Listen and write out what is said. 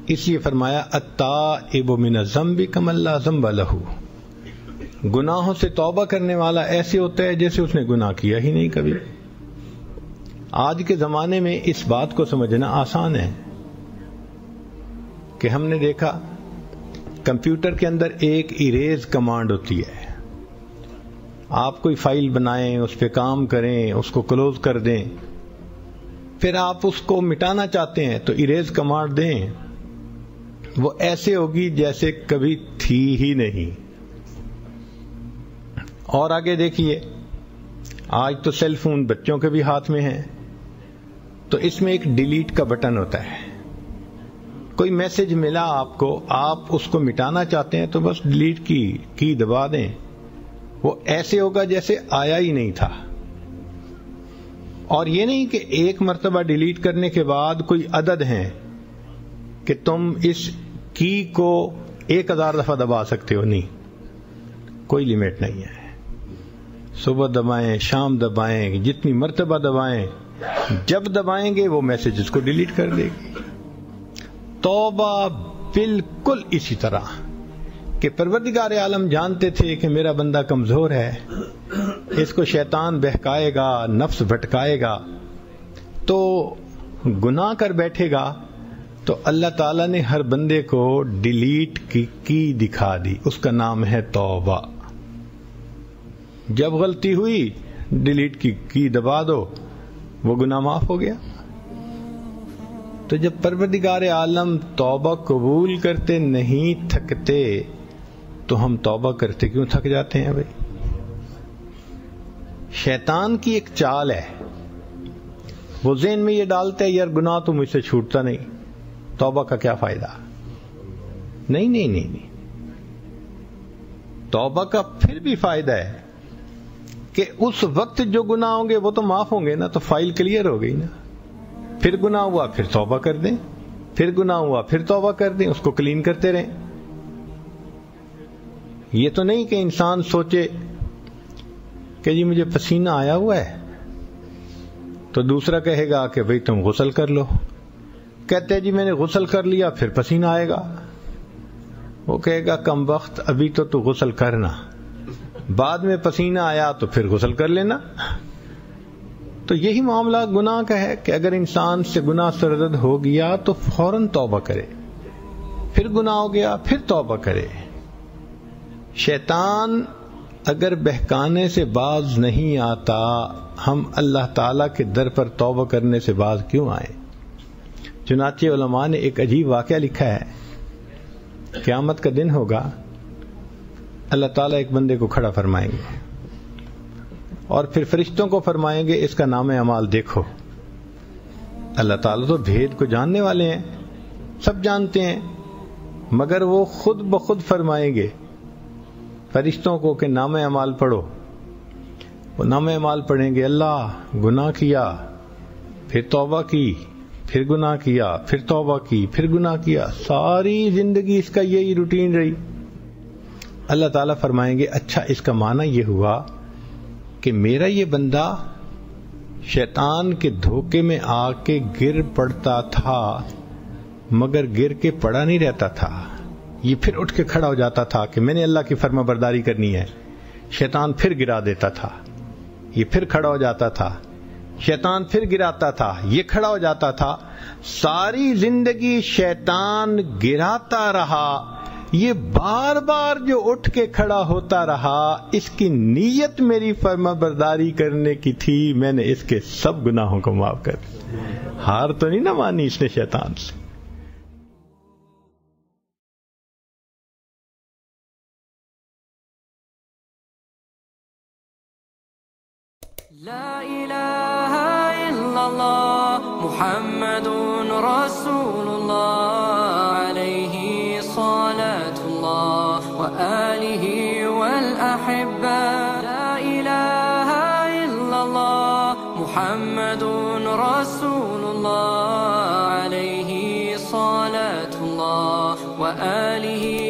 اس لیے فرمایا التائب من الذنب کمن لا ذنب لہ، گناہوں سے توبہ کرنے والا ایسے ہوتا ہے جیسے اس نے گناہ کیا ہی نہیں کبھی۔ آج کے زمانے میں اس بات کو سمجھنا آسان ہے کہ ہم نے دیکھا کمپیوٹر کے اندر ایک اریز کمانڈ ہوتی ہے، آپ کوئی فائل بنائیں، اس پہ کام کریں، اس کو کلوز کر دیں، پھر آپ اس کو مٹانا چاہتے ہیں تو اریز کمانڈ دیں، وہ ایسے ہوگی جیسے کبھی تھی ہی نہیں۔ اور آگے دیکھیے، آج تو سیل فون بچوں کے بھی ہاتھ میں ہیں، تو اس میں ایک ڈیلیٹ کا بٹن ہوتا ہے، کوئی میسج ملا آپ کو، آپ اس کو مٹانا چاہتے ہیں تو بس ڈیلیٹ کی دبا دیں، وہ ایسے ہوگا جیسے آیا ہی نہیں تھا۔ اور یہ نہیں کہ ایک مرتبہ ڈیلیٹ کرنے کے بعد کوئی عدد ہیں کہ تم اس کی کو 1000 دفعہ دبا سکتے ہو، نہیں، کوئی لیمٹ نہیں ہے۔ صبح دبائیں، شام دبائیں، جتنی مرتبہ دبائیں، جب دبائیں گے وہ میسج اس کو ڈیلیٹ کر دے گی۔ توبہ بالکل اسی طرح کہ پروردگار عالم جانتے تھے کہ میرا بندہ کمزور ہے، اس کو شیطان بہکائے گا، نفس بھٹکائے گا، تو گناہ کر بیٹھے گا، تو اللہ تعالیٰ نے ہر بندے کو ڈیلیٹ کی دکھا دی، اس کا نام ہے توبہ۔ جب غلطی ہوئی ڈیلیٹ کی دبا دو، وہ گناہ معاف ہو گیا۔ تو جب پروردگار عالم توبہ قبول کرتے نہیں تھکتے تو ہم توبہ کرتے کیوں تھک جاتے ہیں بھائی؟ شیطان کی ایک چال ہے، وہ ذہن میں یہ ڈالتا ہے یار گناہ تو مجھ سے چھوٹتا نہیں، توبہ کا کیا فائدہ؟ نہیں، توبہ کا پھر بھی فائدہ ہے کہ اس وقت جو گناہ ہوں گے وہ تو معاف ہوں گے نا، تو فائل کلیئر ہو گئی نا۔ پھر گناہ ہوا پھر توبہ کر دیں، پھر گناہ ہوا پھر توبہ کر دیں، اس کو کلین کرتے رہیں۔ یہ تو نہیں کہ انسان سوچے کہ جی مجھے پسینہ آیا ہوا ہے تو دوسرا کہے گا کہ بھئی تم غسل کر لو، کہتے ہیں جی میں نے غسل کر لیا پھر پسینہ آئے گا، وہ کہے گا کم وقت ابھی تو غسل کرنا، بعد میں پسینہ آیا تو پھر غسل کر لینا۔ تو یہی معاملہ گناہ کا ہے کہ اگر انسان سے گناہ سرزد ہو گیا تو فوراً توبہ کرے، پھر گناہ ہو گیا پھر توبہ کرے۔ شیطان اگر بہکانے سے باز نہیں آتا، ہم اللہ تعالیٰ کے در پر توبہ کرنے سے باز کیوں آئیں؟ چنانچہ علماء نے ایک عجیب واقعہ لکھا ہے، قیامت کا دن ہوگا، اللہ تعالیٰ ایک بندے کو کھڑا فرمائیں گے اور پھر فرشتوں کو فرمائیں گے اس کا نام اعمال دیکھو۔ اللہ تعالیٰ تو بھید کو جاننے والے ہیں، سب جانتے ہیں، مگر وہ خود بخود فرمائیں گے فرشتوں کو کہ نام اعمال پڑھو۔ وہ نام اعمال پڑھیں گے، اللہ گناہ کیا پھر توبہ کی، پھر گناہ کیا پھر توبہ کی، پھر گناہ کیا، ساری زندگی اس کا یہی روٹین رہی۔ اللہ تعالیٰ فرمائیں گے اچھا اس کا معنی یہ ہوا کہ میرا یہ بندہ شیطان کے دھوکے میں آ کے گر پڑتا تھا، مگر گر کے پڑا نہیں رہتا تھا، یہ پھر اٹھ کے کھڑا ہو جاتا تھا کہ میں نے اللہ کی فرما برداری کرنی ہے، شیطان پھر گرا دیتا تھا، یہ پھر کھڑا ہو جاتا تھا، شیطان پھر گراتا تھا، یہ کھڑا ہو جاتا تھا، ساری زندگی شیطان گراتا رہا، یہ بار بار جو اٹھ کے کھڑا ہوتا رہا، اس کی نیت میری فرما برداری کرنے کی تھی، میں نے اس کے سب گناہوں کو معاف کر دیا۔ ہار تو نہیں نہ مانی اس نے شیطان سے۔ لا الہ الا اللہ محمد رسول اللہ علیہ صلاة اللہ وآلہ والأحبہ۔ لا الہ الا اللہ محمد رسول اللہ علیہ صلاة اللہ وآلہ